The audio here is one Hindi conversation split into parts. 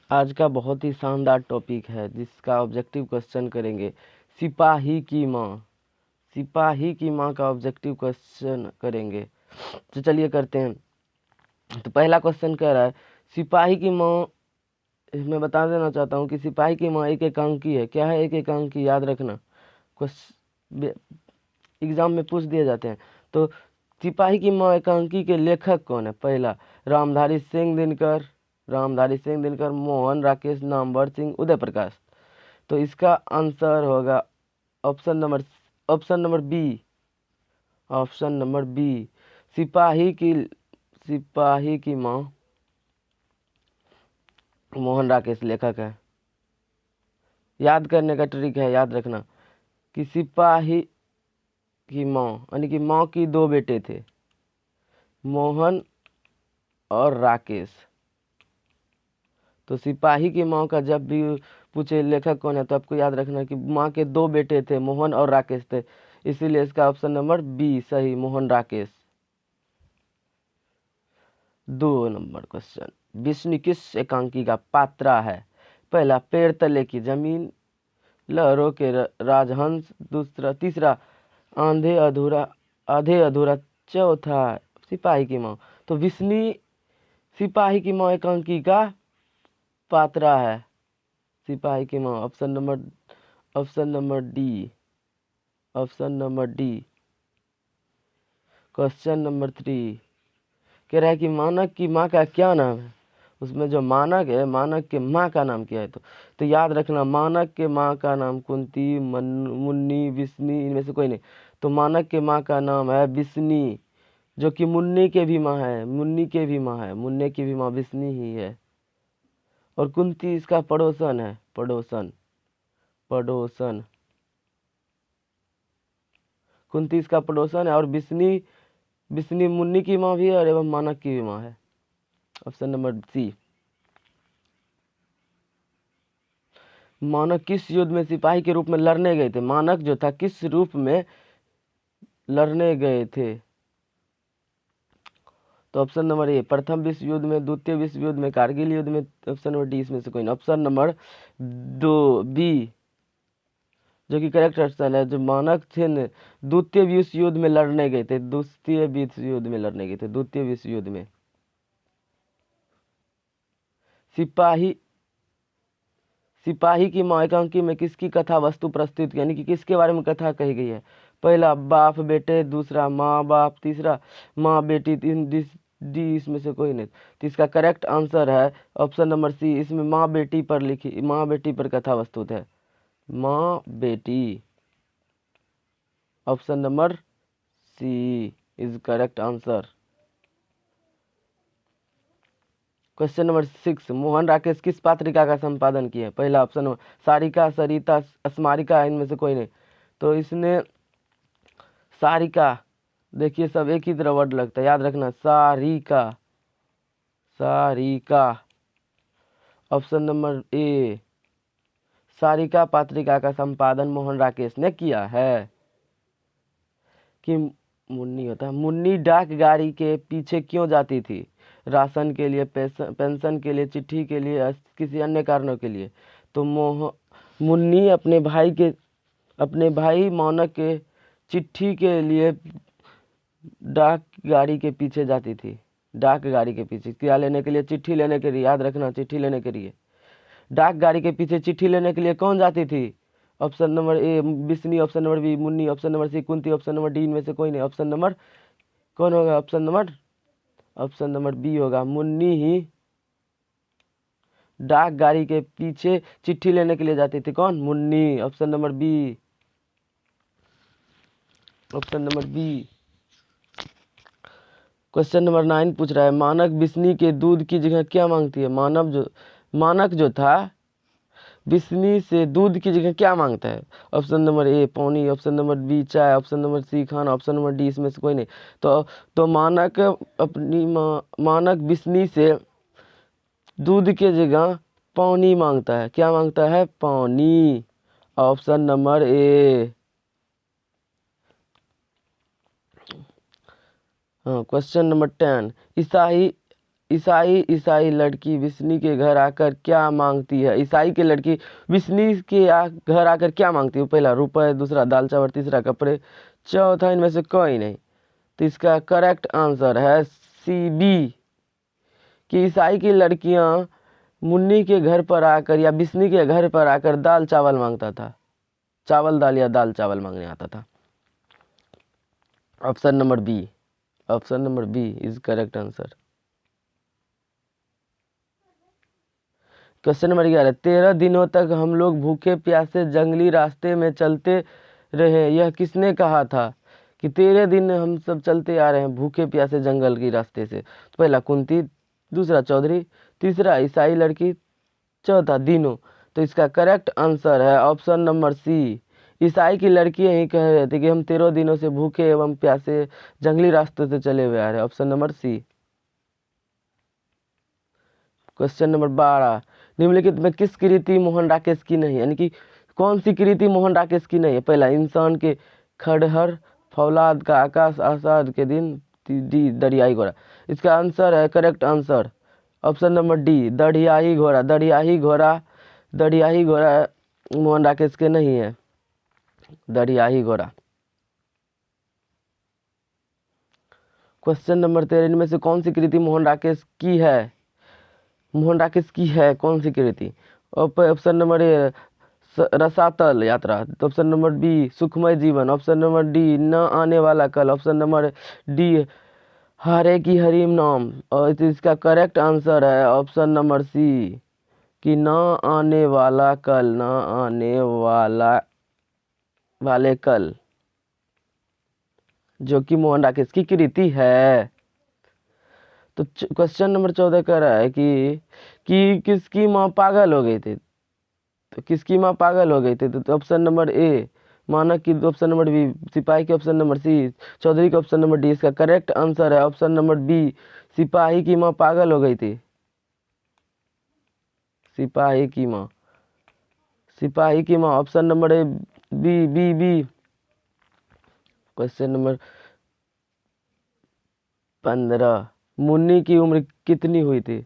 आज का बहुत ही शानदार टॉपिक है जिसका ऑब्जेक्टिव क्वेश्चन करेंगे। सिपाही की माँ। सिपाही की माँ का ऑब्जेक्टिव क्वेश्चन करेंगे। तो चलिए करते हैं। तो पहला क्वेश्चन कह रहा है सिपाही की माँ। मैं बता देना चाहता हूँ कि सिपाही की माँ एक एकांकी है। क्या है एक एकांकी? याद रखना, क्वेश्चन एग्जाम में पूछ दिए जाते हैं। तो सिपाही की माँ एकांकी के लेखक कौन है? पहला रामधारी सिंह दिनकर, रामधारी सिंह दिनकर, मोहन, राकेश, नामवर सिंह, उदय प्रकाश। तो इसका आंसर होगा option number B. Option number B. सिपाही की माँ मोहन राकेश लेखक है। याद करने का ट्रिक है, याद रखना कि सिपाही की माँ यानी कि माँ की दो बेटे थे, मोहन और राकेश। तो सिपाही की माँ का जब भी पूछे लेखक कौन है तो आपको याद रखना कि माँ के दो बेटे थे, मोहन और राकेश थे। इसीलिए इसका ऑप्शन नंबर बी सही, मोहन राकेश। 2 नंबर क्वेश्चन, विष्णु किस एकांकी का पात्रा है? पहला पेड़ तले की जमीन, लहरों के राजहंस, तीसरा आधे अधूरा, चौथा सिपाही की माँ। तो विष्णु सिपाही की माँ एकांकी का पात्रा है। सिपाही की माँ option number D. Option number D. Question number 3 कह रहा है कि मानक की माँ का क्या नाम है? उसमें जो मानक है, मानक के माँ का नाम क्या है? तो याद रखना, मानक के माँ का नाम कुंती, मुन्नी, विष्णु, इनमें से कोई नहीं। तो मानक के माँ का नाम है विष्णु, जो कि मुन्नी के भी माँ है, मुन्नी के भी माँ है, मुन्ने की भी माँ विष्णु ही है। और कुंती इसका पड़ोसन है, पड़ोसन, पड़ोसन। कुंती इसका पड़ोसन है और विष्णु मुन्नी की माँ भी है और एवं मानक की भी माँ है। Option number C. मानक किस युद्ध में सिपाही के रूप में लड़ने गए थे? मानक जो था किस रूप में लड़ने गए थे? तो ऑप्शन नंबर ए प्रथम विश्व युद्ध में, द्वितीय विश्व युद्ध में, कारगिल युद्ध में। ऑप्शन नंबर डी इसमें से कोई नहीं। ऑप्शन नंबर 2 बी जो कि करेक्ट ऑप्शन है। जो मानक थे न, द्वितीय विश्व युद्ध में लड़ने गए थे, द्वितीय विश्व युद्ध में लड़ने गए थे, द्वितीय विश्व युद्ध में। सिपाही सिपाही की माँ एकांकी में किसकी कथा वस्तु प्रस्तुत यानी कि किसके बारे में कथा कही गई है? पहला बाप बेटे, दूसरा माँ बाप, तीसरा माँ बेटी, डी इसमें से कोई नहीं। तो इसका करेक्ट आंसर है ऑप्शन नंबर सी। इसमें माँ बेटी पर कथा वस्तुत है, माँ बेटी। Option number C is correct answer. Question number 6 Mohan Rakesh किस पत्रिका का संपादन किए? पहला ऑप्शन नंबर सारिका, सरिता, स्मारिका, इनमें से कोई नहीं। तो इसने सारिका, देखिए सब एक ही तरह वर्ड लगता है, याद रखना, सारिका, सारिका। ऑप्शन नंबर ए सारिका पत्रिका का संपादन मोहन राकेश ने किया है। कि मुन्नी होता है, मुन्नी डाक गाड़ी के पीछे क्यों जाती थी? राशन के लिए, पेंशन के लिए, चिट्ठी के लिए या किसी अन्य कारणों के लिए? तो मुन्नी अपने भाई मानक के चिट्ठी के लिए डाक गाड़ी के पीछे जाती थी। डाक गाड़ी के पीछे क्या लेने के लिए? चिट्ठी लेने के लिए, याद रखना, चिट्ठी लेने के लिए। डाक गाड़ी के पीछे चिट्ठी लेने के लिए कौन जाती थी? Option number A Vishnu, option number B Munni, option number C Kunti, option number D इनमें से कोई नहीं। ऑप्शन नंबर कौन होगा? ऑप्शन नंबर बी होगा, मुन्नी ही डाक गाड़ी के पीछे चिट्ठी लेने के लिए जाती थी। कौन? Munni. Option number B, option number B. Question number 9 पूछ रहा है मानक बिस्नी के दूध की जगह क्या मांगती है? मानक जो था बिस्नी से दूध की जगह क्या मांगता है? ऑप्शन नंबर ए पानी, ऑप्शन नंबर बी चाय, ऑप्शन नंबर सी खाना, ऑप्शन नंबर डी इसमें से कोई नहीं। तो मानक बिस्नी से दूध की जगह पानी मांगता है। क्या मांगता है? पानी। ऑप्शन नंबर ए। हाँ, क्वेश्चन नंबर 10 ईसाई ईसाई लड़की बिस्नी के घर आकर क्या मांगती है? ईसाई की लड़की बिस्नी के घर आकर क्या मांगती है? पहला रुपए, दूसरा दाल चावल, तीसरा कपड़े, चौथा इनमें से कोई नहीं। तो इसका करेक्ट आंसर है सी बी, कि ईसाई की लड़कियां मुन्नी के घर पर आकर या बिस्नी के घर पर आकर दाल चावल मांगता था, चावल दाल या दाल चावल मांगने आता था। Option number B is correct answer. Question number 11, 13 दिनों तक हम लोग भूखे प्यासे जंगली रास्ते में चलते रहे, यह किसने कहा था? कि 13 दिन हम सब चलते आ रहे हैं भूखे प्यासे जंगल की रास्ते से। तो पहला कुंती, दूसरा चौधरी, तीसरा ईसाई लड़की, चौथा दिनों। तो इसका करेक्ट आंसर है ऑप्शन नंबर सी, ईसाई की लड़कियां ही कह रहे थे कि हम 13 दिनों से भूखे एवं प्यासे जंगली रास्ते से चले हुए आ रहे हैं। Option number C. Question number 12, निम्नलिखित में किस कृति मोहन राकेश की नहीं, यानी कि कौन सी कृति मोहन राकेश की नहीं है? पहला इंसान के खड़हर, फौलाद का आकाश, आषाढ़ के दिन, डी दरियाई घोड़ा। इसका आंसर है correct answer option number D, दरियाई घोड़ा। दरियाई घोड़ा मोहन राकेश के नहीं है, दरियाई घोड़ा। क्वेश्चन नंबर 13, इनमें से कौन सी कृति मोहन राकेश की है? कौन सी कृति? ऑप्शन नंबर ए रसातल यात्रा, ऑप्शन नंबर बी सुखमय जीवन, ऑप्शन नंबर डी न आने वाला कल, ऑप्शन नंबर डी हरे की हरिम नाम। और इसका करेक्ट आंसर है ऑप्शन नंबर सी, कि न आने वाला वाले कल, जो कि मोहन राकेश की कृति है। तो क्वेश्चन नंबर 14 कह रहा है कि किसकी माँ पागल हो गई थी? तो किसकी माँ पागल हो गई थी? तो ऑप्शन नंबर ए मानक की, ऑप्शन नंबर बी सिपाही की, ऑप्शन नंबर सी चौधरी का, ऑप्शन नंबर डी। इसका करेक्ट आंसर है ऑप्शन नंबर बी, सिपाही की माँ पागल हो गई थी। सिपाही की माँ option number A B. Question number 15, Munni की उम्र कितनी हुई थी?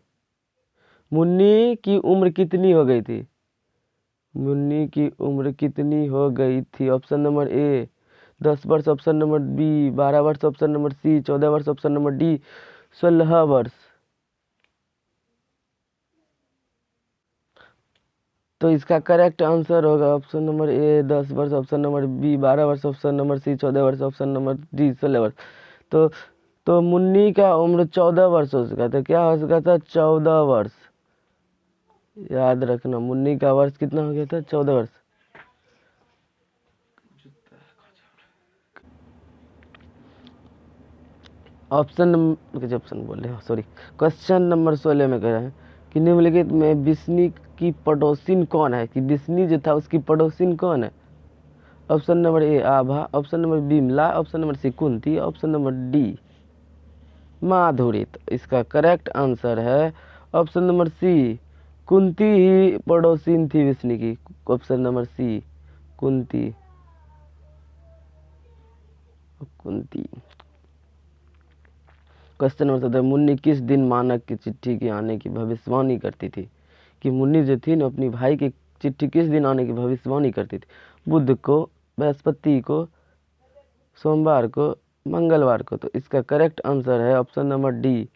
मुन्नी की उम्र कितनी हो गई थी? मुन्नी की उम्र कितनी हो गई थी? ऑप्शन नंबर ए 10 वर्ष, ऑप्शन नंबर बी 12 वर्ष, ऑप्शन नंबर सी 14 वर्ष, ऑप्शन नंबर डी 16 वर्ष। तो इसका करेक्ट आंसर होगा ऑप्शन नंबर ए 10 वर्ष, ऑप्शन नंबर बी 12 वर्ष, ऑप्शन नंबर सी 14 वर्ष, ऑप्शन नंबर डी 16 वर्ष। तो मुन्नी का उम्र 14 वर्ष हो चुका था। क्या हो चुका था? 14 वर्ष। याद रखना, मुन्नी का वर्ष कितना हो गया था? 14 वर्ष। क्वेश्चन नंबर 16 में कह रहे हैं कि निम्नलिखित में बिस्नी की पड़ोसिन कौन है? कि बिस्नी जो था उसकी पड़ोसिन कौन है? Option number A Abha, option number B Bimla, option number C Kunti, option number D Madhuri. तो इसका करेक्ट आंसर है ऑप्शन नंबर सी, कुंती ही पड़ोसिन थी बिस्नी की। Option number C Kunti. Question number 17, Munni किस दिन मानक की चिट्ठी के आने की भविष्यवाणी करती थी? कि मुन्नी जो थी ना अपनी भाई की चिट्ठी किस दिन आने की भविष्यवाणी करती थी? बुध को, बृहस्पति को, सोमवार को, मंगलवार को। तो इसका करेक्ट आंसर है ऑप्शन नंबर डी,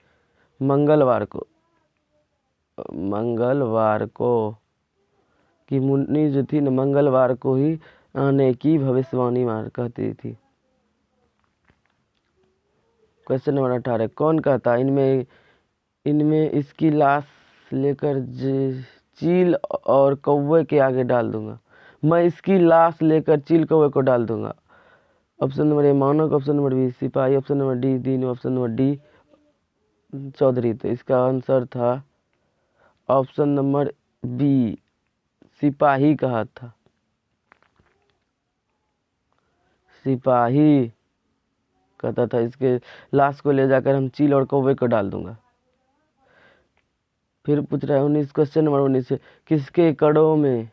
मंगलवार को। कि मुन्नी जो थी ना मंगलवार को ही आने की भविष्यवाणी कहती थी। क्वेश्चन नंबर 18, कौन कहता इनमें इसकी लाश लेकर चील और कौवे के आगे डाल दूंगा? मैं इसकी लाश लेकर चील कौवे को डाल दूंगा। Option number A Manak, option number B सिपाही, option number D Dinu, option number D Chaudhary. तो इसका आंसर था ऑप्शन नंबर बी, सिपाही कहा था। सिपाही कहता था इसके लाश को ले जाकर हम चील और कौवे को डाल दूंगा। फिर पूछ रहा है 19, क्वेश्चन नंबर 19 से, किसके कड़ों में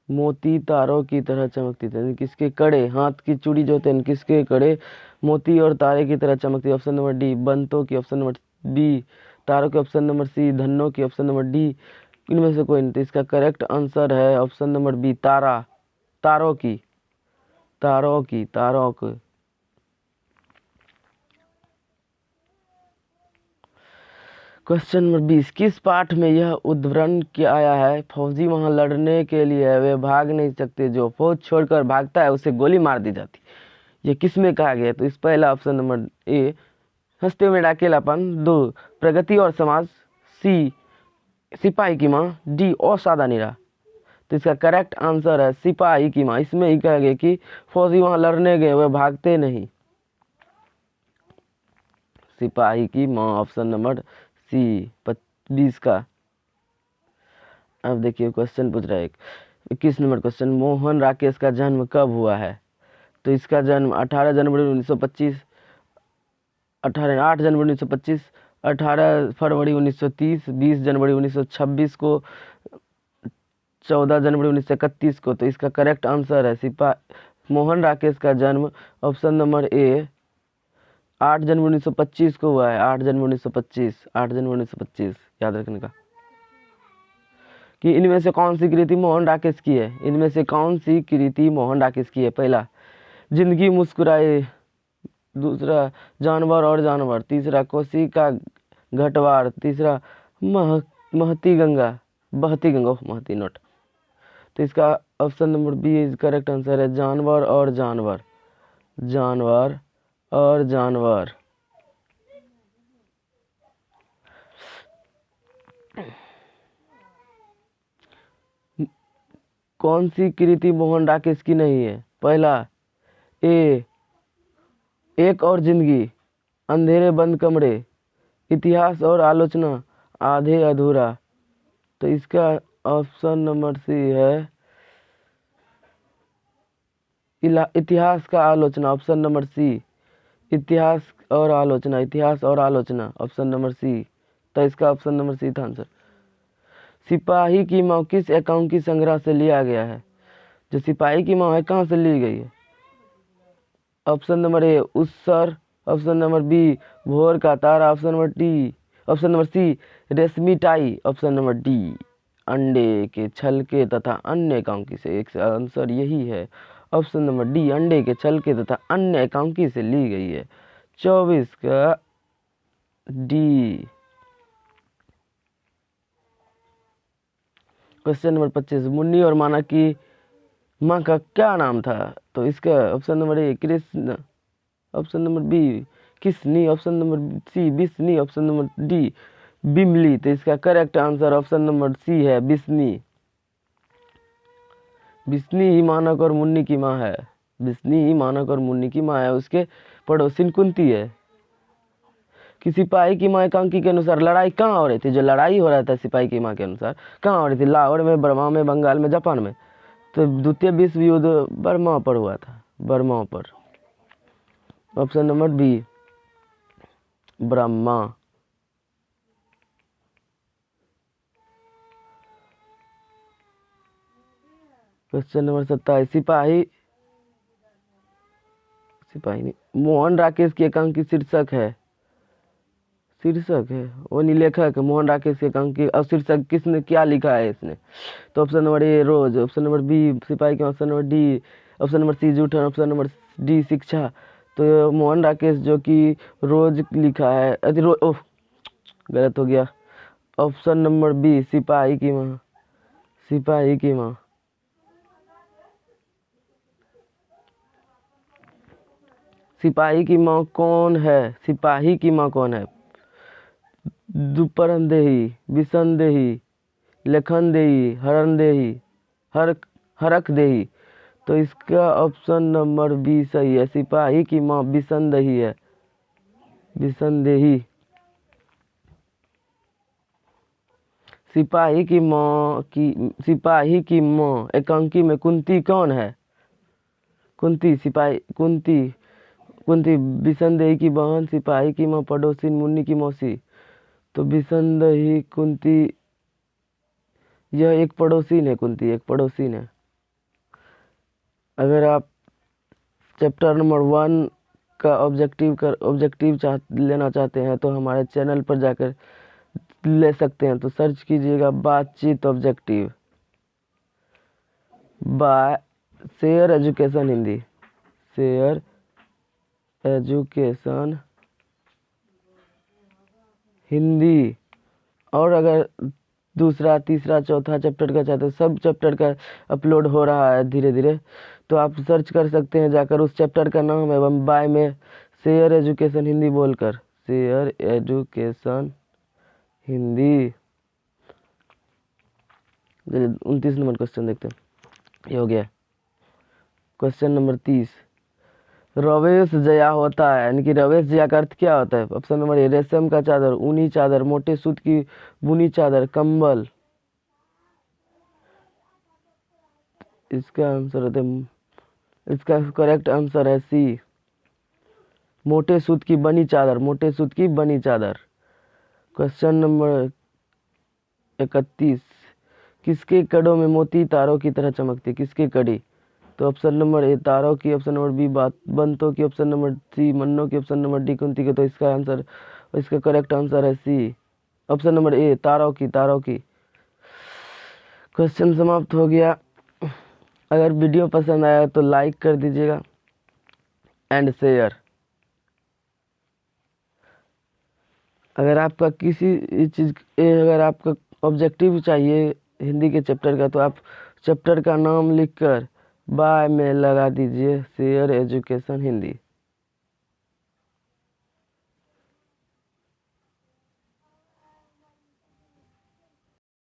मोती तारों की तरह चमकती थी? किसके कड़े, हाथ की चूड़ी जो होते हैं किसके कड़े मोती और तारे की तरह चमकती? ऑप्शन नंबर डी बंतों की, ऑप्शन नंबर बी तारों के ऑप्शन नंबर सी, धन्नों की ऑप्शन नंबर डी, इनमें से कोई नहीं। तो इसका करेक्ट आंसर है ऑप्शन नंबर बी, तारा, तारों की, तारों की, तारों की। क्वेश्चन नंबर 20, किस पाठ में यह उद्धरण किया आया है, फौजी वहां लड़ने के लिए है, वे भाग नहीं सकते, जो फौज छोड़कर भागता है उसे गोली मार दी जाती। ये किस में कहा गया है? तो इस पहला ऑप्शन नंबर ए, हंसते हुए अकेलापन, 2 प्रगति और समाज, सी सिपाही की माँ, डी असादा निरा। तो इसका करेक्ट आंसर है सिपाही की माँ। इसमें ही कहा गया कि फौजी वहां लड़ने गए, वे भागते नहीं। सिपाही की माँ, ऑप्शन नंबर सी 20 का। अब देखिए क्वेश्चन पूछ रहा है 21 नंबर क्वेश्चन, मोहन राकेश का जन्म कब हुआ है? तो इसका जन्म 18 जनवरी 1925, 8 जनवरी 1925, 18 फरवरी 1930, 20 जनवरी 1926 को, 14 जनवरी 1931 को। तो इसका करेक्ट आंसर है मोहन राकेश का जन्म ऑप्शन नंबर ए 8 जनवरी 1925 को हुआ है। 8 जनवरी 1925, 8 जनवरी 1925 याद रखने का। कि इनमें से कौन सी कृति मोहन राकेश की है? इनमें से कौन सी कृति मोहन राकेश की है? पहला जिंदगी मुस्कुराए, दूसरा जानवर और जानवर, तीसरा कोसी का घटवार, तीसरा महती गंगा, बहती गंगा, महती नोट। तो इसका option number B is correct answer है जानवर और जानवर, जानवर और जानवर। कौन सी कृति मोहन राकेश की नहीं है? पहला ए एक और जिंदगी, अंधेरे बंद कमरे, इतिहास और आलोचना, आधे अधूरा। तो इसका ऑप्शन नंबर सी है इतिहास का आलोचना, ऑप्शन नंबर सी, इतिहास और आलोचना, इतिहास और आलोचना, ऑप्शन नंबर सी। तो इसका ऑप्शन नंबर सी था आंसर। सिपाही की माँ किस एकांकी संग्रह से लिया गया है? जो सिपाही की माँ है कहाँ से ली गई है? ऑप्शन नंबर ए उत्सर, ऑप्शन नंबर बी भोर का तारा, ऑप्शन नंबर सी रेशमी टाई, ऑप्शन नंबर डी अंडे के छलके तथा अन्य एकांकी से। एक आंसर यही है ऑप्शन नंबर डी, अंडे के छलके तथा अन्य एकांकी से ली गई है। 24 का डी। क्वेश्चन नंबर 25, मुन्नी और माना की माँ का क्या नाम था? तो इसका option number A Krishna, option number B Kisni, option number C Bisni, option number D Bimli. तो इसका correct answer option number C है बिस्नी। बिस्नी ही मानक और मुन्नी की माँ है, बिस्नी ही मानक और मुन्नी की माँ है। उसके पड़ोसिन कुंती है। कि सिपाही की माँ एकांकी के अनुसार लड़ाई कहाँ हो रही थी? जो लड़ाई हो रहा था सिपाही की माँ के अनुसार कहाँ हो रही थी? लाहौर में, बर्मा में, बंगाल में, जापान में। तो द्वितीय विश्व युद्ध बर्मा पर हुआ था, बर्मा पर। Option number B Brahma. Question number 27, सिपाही नहीं, मोहन राकेश की एकांकी शीर्षक है, शीर्षक है वो नहीं लेखक है। मोहन राकेश की एकांकी और शीर्षक किसने क्या लिखा है इसने? तो ऑप्शन नंबर ए रोज, ऑप्शन नंबर बी सिपाही की, option number D, option number C जूठन, ऑप्शन नंबर डी शिक्षा। तो मोहन राकेश जो कि रोज लिखा है, ओह गलत हो गया। ऑप्शन नंबर बी सिपाही की माँ, सिपाही की माँ। सिपाही की माँ कौन है? सिपाही की माँ कौन है? दुपरनदेही, बिसनदेही, लेखनदेही, हरनदेही, हरखदेही। तो इसका ऑप्शन नंबर बी सही है, सिपाही की माँ बिसनदेही है, बिसनदेही। सिपाही की माँ एकांकी में कुंती कौन है? कुंती, सिपाही कुंती बिसनदेही की बहन, सिपाही की माँ पड़ोसी, मुन्नी की मौसी। तो बिसनदेही कुंती, यह एक पड़ोसी है, कुंती एक पड़ोसी है। अगर आप चैप्टर नंबर 1 का ऑब्जेक्टिव लेना चाहते हैं तो हमारे चैनल पर जाकर ले सकते हैं, तो सर्च कीजिएगा बातचीत objective by share education Hindi, share education Hindi. और अगर दूसरा तीसरा चौथा चैप्टर का चाहते हो, सब चैप्टर का अपलोड हो रहा है धीरे धीरे, तो आप सर्च कर सकते हैं जाकर उस चैप्टर का नाम एवं बाय में शेयर एजुकेशन हिंदी बोलकर, share education Hindi. 29 number question देखते हैं, ये हो गया। क्वेश्चन नंबर 30, रवेश जया होता है, यानी कि रवेश जया का अर्थ क्या होता है? ऑप्शन नंबर ए रेशम का चादर, ऊनी चादर, मोटे सूत की बुनी चादर, कंबल। इसका आंसर होता है, इसका करेक्ट आंसर है सी, मोटे सूत की बनी चादर, मोटे सूत की बनी चादर। क्वेश्चन नंबर 31, किसके कड़ों में मोती तारों की तरह चमकती, किसकी कड़ी? तो ऑप्शन नंबर ए तारों की, ऑप्शन नंबर बी बात बंतों की, ऑप्शन नंबर सी मन्नों की, ऑप्शन नंबर डी कुंती की। तो इसका आंसर, इसका करेक्ट आंसर है सी, ऑप्शन नंबर ए तारों की, तारों की। क्वेश्चन समाप्त हो गया। अगर वीडियो पसंद आया तो लाइक कर दीजिएगा एंड शेयर। अगर आपका किसी चीज़, अगर आपका ऑब्जेक्टिव चाहिए हिंदी के चैप्टर का, तो आप चैप्टर का नाम लिखकर बाय में लगा दीजिए शेयर एजुकेशन हिंदी।